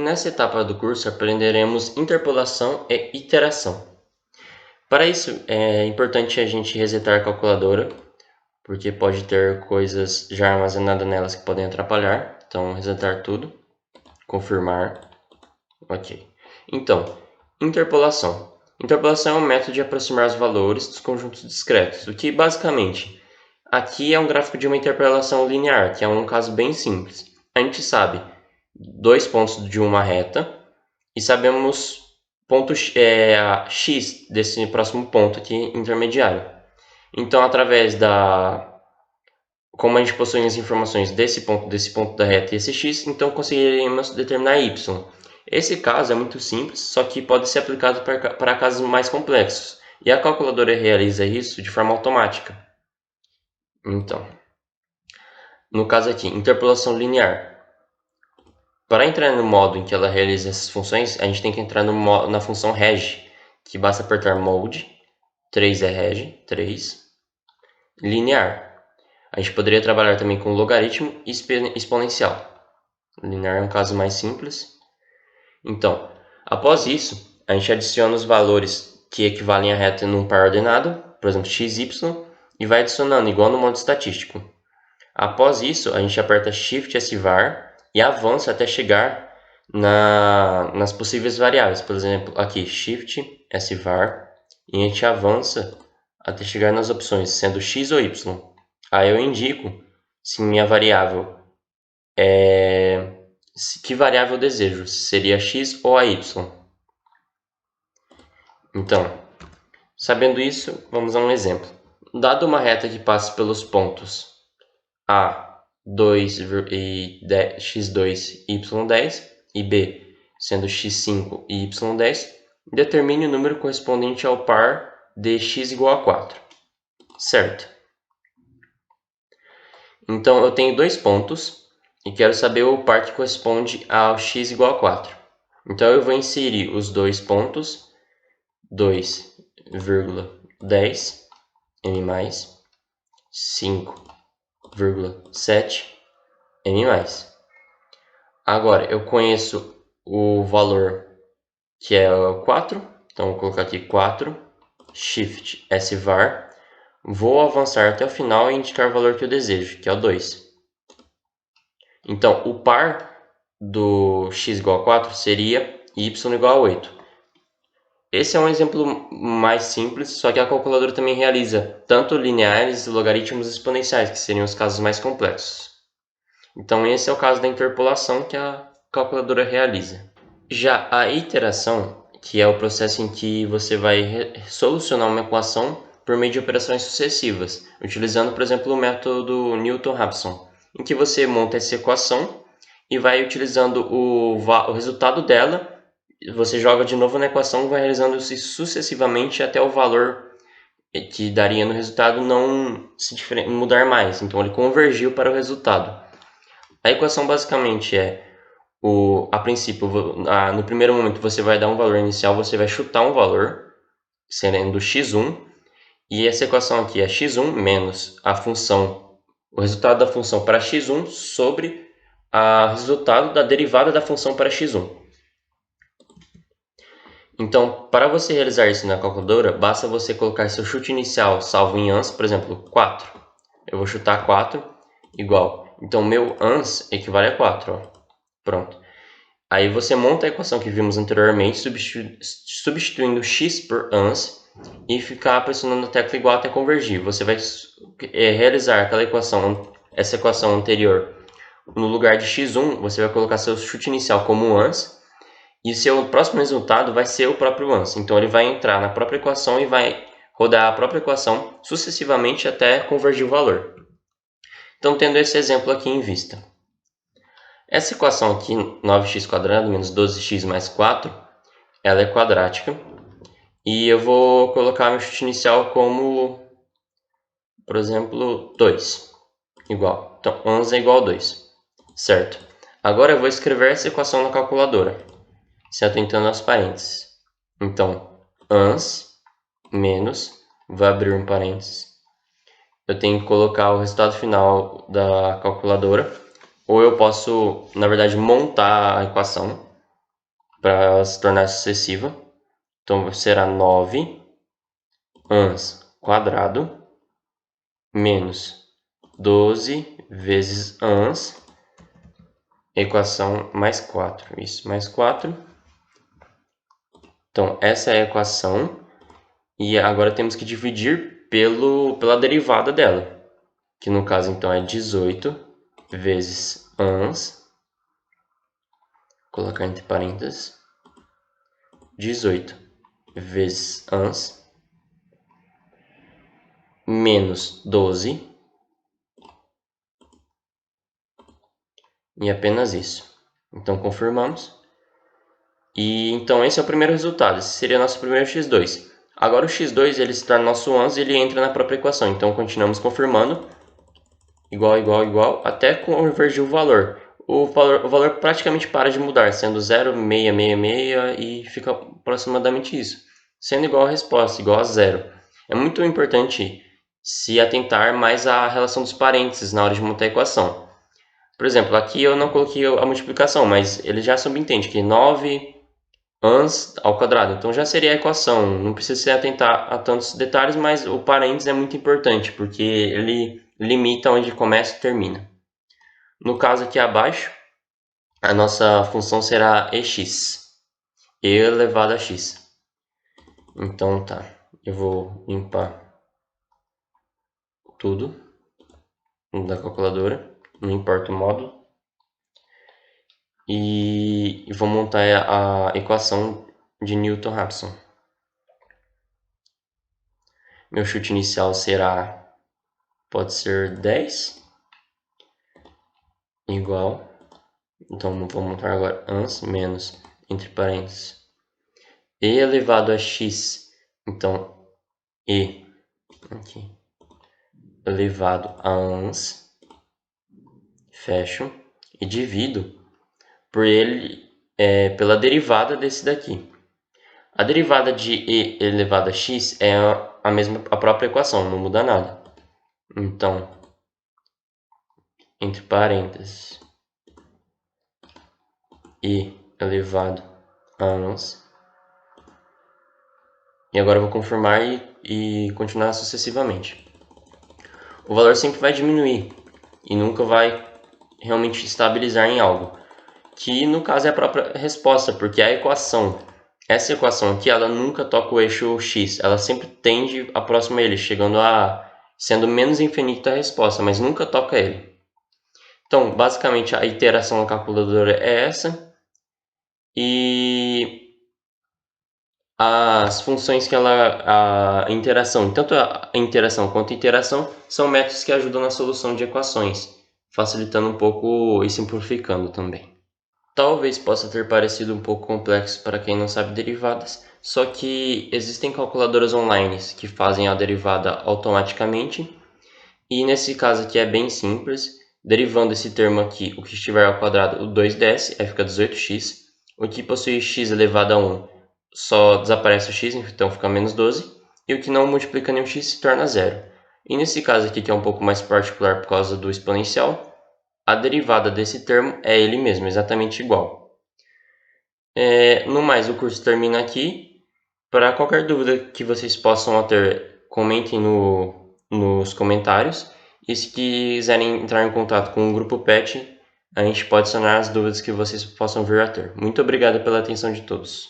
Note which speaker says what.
Speaker 1: Nessa etapa do curso aprenderemos interpolação e iteração. Para isso é importante a gente resetar a calculadora, porque pode ter coisas já armazenadas nelas que podem atrapalhar. Então, resetar tudo, confirmar, ok. Então, interpolação. Interpolação é um método de aproximar os valores dos conjuntos discretos, o que basicamente aqui é um gráfico de uma interpolação linear, que é um caso bem simples. A gente sabe 2 pontos de uma reta e sabemos ponto x desse próximo ponto aqui intermediário. Então, através como a gente possui as informações desse ponto da reta e esse x, então conseguiremos determinar y. Esse caso é muito simples, só que pode ser aplicado para casos mais complexos, e a calculadora realiza isso de forma automática. Então, no caso aqui, interpolação linear. Para entrar no modo em que ela realiza essas funções, a gente tem que entrar na função reg, que basta apertar mode, 3 é reg, 3, linear. A gente poderia trabalhar também com logaritmo e exponencial. Linear é um caso mais simples. Então, após isso, a gente adiciona os valores que equivalem a reta num par ordenado, por exemplo, x, y, e vai adicionando, igual no modo estatístico. Após isso, a gente aperta Shift SVAR e avança até chegar nas possíveis variáveis. Por exemplo, aqui Shift SVAR e a gente avança até chegar nas opções, sendo x ou y. Aí eu indico se minha variável que variável eu desejo, se seria x ou a y. Então, sabendo isso, vamos a um exemplo. Dado uma reta que passa pelos pontos A2 e x2 e y10 e B sendo x5 e y10, determine o número correspondente ao par de x igual a 4. Certo? Então, eu tenho dois pontos e quero saber o par que corresponde ao x igual a 4. Então, eu vou inserir os dois pontos, 2,10 m+, 5,7 m+. Agora, eu conheço o valor que é 4, então vou colocar aqui 4, Shift SVAR, vou avançar até o final e indicar o valor que eu desejo, que é o 2. Então, o par do x igual a 4 seria y igual a 8. Esse é um exemplo mais simples, só que a calculadora também realiza tanto lineares, logaritmos e exponenciais, que seriam os casos mais complexos. Então, esse é o caso da interpolação que a calculadora realiza. Já a iteração, que é o processo em que você vai solucionar uma equação por meio de operações sucessivas, utilizando, por exemplo, o método Newton-Raphson, em que você monta essa equação e vai utilizando o resultado dela, você joga de novo na equação e vai realizando isso sucessivamente até o valor que daria no resultado não se mudar mais. Então, ele convergiu para o resultado. A equação basicamente é, a princípio, no primeiro momento você vai dar um valor inicial, você vai chutar um valor, sendo x1, e essa equação aqui é x1 menos o resultado da função para x1 sobre o resultado da derivada da função para x1. Então, para você realizar isso na calculadora, basta você colocar seu chute inicial salvo em ans, por exemplo, 4. Eu vou chutar 4 igual. Então, meu ans equivale a 4. Ó. Pronto. Aí você monta a equação que vimos anteriormente, substituindo x por ans e ficar pressionando a tecla igual até convergir. Você vai realizar essa equação anterior. No lugar de x1, você vai colocar seu chute inicial como ans e o seu próximo resultado vai ser o próprio ans. Então ele vai entrar na própria equação e vai rodar a própria equação sucessivamente até convergir o valor. Então, tendo esse exemplo aqui em vista. Essa equação aqui, 9x² menos 12x mais 4, ela é quadrática. E eu vou colocar meu chute inicial como, por exemplo, 2. Igual. Então, ans é igual a 2. Certo. Agora eu vou escrever essa equação na calculadora, se atentando aos parênteses. Então, ans menos, vou abrir um parênteses. Eu tenho que colocar o resultado final da calculadora, ou eu posso, na verdade, montar a equação. para ela se tornar sucessiva. Então será 9 ans quadrado menos 12 vezes ans, equação mais 4. Isso, mais 4. Então, essa é a equação. E agora temos que dividir pela derivada dela. Que no caso, então, é 18 vezes ans. Vou colocar entre parênteses. 18 vezes ans. Menos 12. E apenas isso. Então, confirmamos. E então esse é o primeiro resultado. Esse seria nosso primeiro x2. Agora o x2 ele se torna nosso ans e ele entra na própria equação. Então continuamos confirmando. Igual, igual, igual, até convergir o valor. O valor praticamente para de mudar, sendo 0,666 e fica aproximadamente isso. Sendo igual a resposta, igual a zero. É muito importante se atentar mais à relação dos parênteses na hora de montar a equação. Por exemplo, aqui eu não coloquei a multiplicação, mas ele já subentende que 9 ans ao quadrado. Então já seria a equação. Não precisa se atentar a tantos detalhes, mas o parênteses é muito importante, porque ele limita onde começa e termina. No caso aqui abaixo, a nossa função será ex, e elevado a x. Então tá, eu vou limpar tudo da calculadora, não importa o módulo. E vou montar a equação de Newton-Raphson. Meu chute inicial será, pode ser 10, igual, então vou montar agora ans menos, entre parênteses, e elevado a x, então e aqui, elevado a ans, fecho, e divido por ele pela derivada desse daqui. A derivada de e elevado a x é a própria equação, não muda nada. Então, entre parênteses, e elevado a ans. E agora eu vou confirmar e continuar sucessivamente. O valor sempre vai diminuir e nunca vai realmente estabilizar em algo, que no caso é a própria resposta, porque a equação, essa equação aqui, ela nunca toca o eixo x, ela sempre tende a próximo a ele, chegando a sendo menos infinita a resposta, mas nunca toca ele. Então, basicamente, a iteração na calculadora é essa, e as funções que a interação, tanto a interação quanto a interação, são métodos que ajudam na solução de equações, facilitando um pouco e simplificando também. Talvez possa ter parecido um pouco complexo para quem não sabe derivadas, só que existem calculadoras online que fazem a derivada automaticamente, e nesse caso aqui é bem simples. Derivando esse termo aqui, o que estiver ao quadrado, o 2 desce, aí fica 18x. O que possui x elevado a 1 só desaparece o x, então fica menos 12. E o que não multiplica nenhum x se torna zero. E nesse caso aqui, que é um pouco mais particular por causa do exponencial, a derivada desse termo é ele mesmo, exatamente igual. No mais, o curso termina aqui. Para qualquer dúvida que vocês possam ter, comentem nos comentários. E se quiserem entrar em contato com o grupo PET, a gente pode sanar as dúvidas que vocês possam vir a ter. Muito obrigado pela atenção de todos.